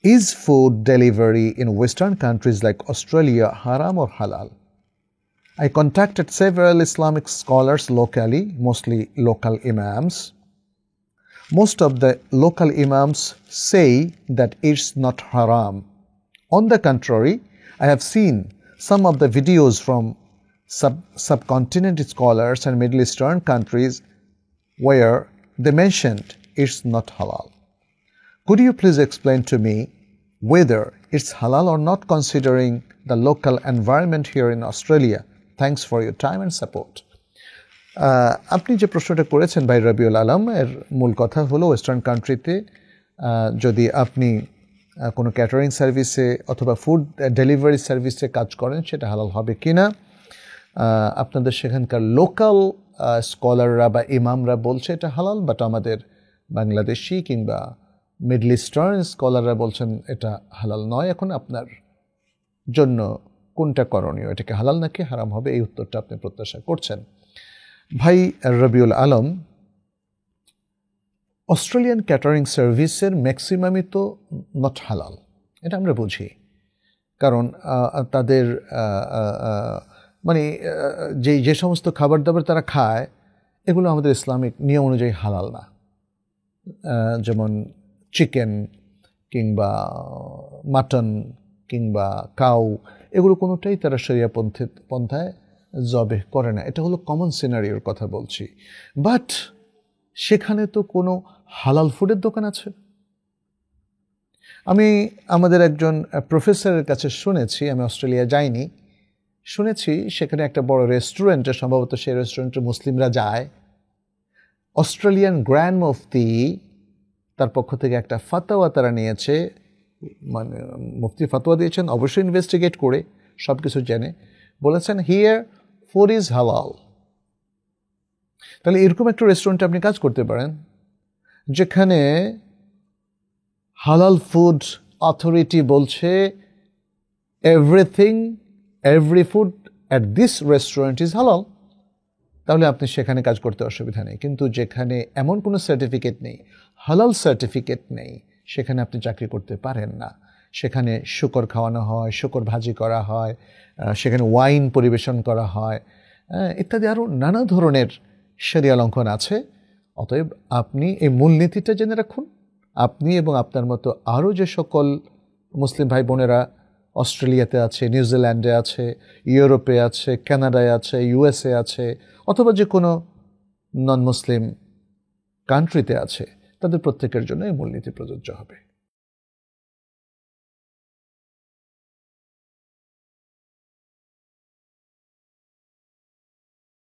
Is food delivery in Western countries like Australia haram or halal? I contacted several Islamic scholars locally, mostly local imams. Most of the local imams say that it's not haram. On the contrary, I have seen some of the videos from subcontinent scholars and Middle Eastern countries where they mentioned it's not halal. Could you please explain to me whether it's halal or not considering the local environment here in Australia? Thanks for your time and support. আপনি যে প্রশ্নটা করেছেন ভাই রবিউল আলম, এর মূল কথা হলো western কান্ট্রিতে যদি আপনি কোনো ক্যাটারিং সার্ভিসে অথবা ফুড ডেলিভারি সার্ভিসে কাজ করেন সেটা হালাল হবে কিনা। আপনাদের সেখানকার লোকাল স্কলাররা বা ইমামরা বলছে এটা হালাল, বাট আমাদের বাংলাদেশি কিংবা মিডল ইস্টার্ন স্কলাররা বলছেন এটা হালাল নয়। এখন আপনার জন্য কোনটা করণীয়, এটাকে হালাল নাকি হারাম হবে, এই উত্তরটা আপনি প্রত্যাশা করছেন। ভাই রবিউল আলম, অস্ট্রেলিয়ান ক্যাটারিং সার্ভিসের ম্যাক্সিমামই তো নট হালাল, এটা আমরা বুঝি। কারণ তাদের মানে যে সমস্ত খাবার দাবার তারা খায় এগুলো আমাদের ইসলামিক নিয়ম অনুযায়ী হালাল না। যেমন চিকেন কিংবা মাটন কিংবা কাউ, এগুলো কোনোটাই তারা শরিয়া পন্থায় জবেহ করে না। এটা হলো কমন সিনারিওর কথা বলছি। বাট সেখানে তো কোনো হালাল ফুডের দোকান আছে। আমি আমাদের একজন প্রফেসরের কাছে শুনেছি, আমি অস্ট্রেলিয়া যাইনি, শুনেছি সেখানে একটা বড় রেস্টুরেন্টে, সম্ভবত সেই রেস্টুরেন্টে মুসলিমরা যায়, অস্ট্রেলিয়ান গ্র্যান্ড মুফতি তার পক্ষ থেকে একটা ফাতোয়া তারা নিয়েছে, মানে মুফতি ফাতোয়া দিয়েছেন অবশ্যই ইনভেস্টিগেট করে সব কিছু জেনে, বলেছেন হিয়ার ফুড ইজ হালাল। তাহলে এরকম একটা রেস্টুরেন্টে আপনি কাজ করতে পারেন যেখানে হালাল ফুড অথরিটি বলছে every food at this restaurant is হালাল, তাহলে আপনি সেখানে কাজ করতে অসুবিধা নেই। কিন্তু যেখানে এমন কোনো সার্টিফিকেট নেই, হালাল সার্টিফিকেট নেই, সেখানে আপনি চাকরি করতে পারেন না। সেখানে শুকর খাওয়ানো হয়, শুকর ভাজি করা হয়, সেখানে ওয়াইন পরিবেশন করা হয়, ইত্যাদি আরও নানা ধরনের শরিয়া লঙ্ঘন আছে। অতএব আপনি এই মূলনীতিটা জেনে রাখুন। আপনি এবং আপনার মতো আরও যে সকল মুসলিম ভাই বোনেরা অস্ট্রেলিয়াতে আছে, নিউজিল্যান্ডে আছে, ইউরোপে আছে, কানাডায় আছে, ইউএসএ আছে, অথবা যে কোনো নন মুসলিম কান্ট্রিতে আছে, তাদের প্রত্যেকের জন্য এই মূলনীতি প্রযোজ্য হবে।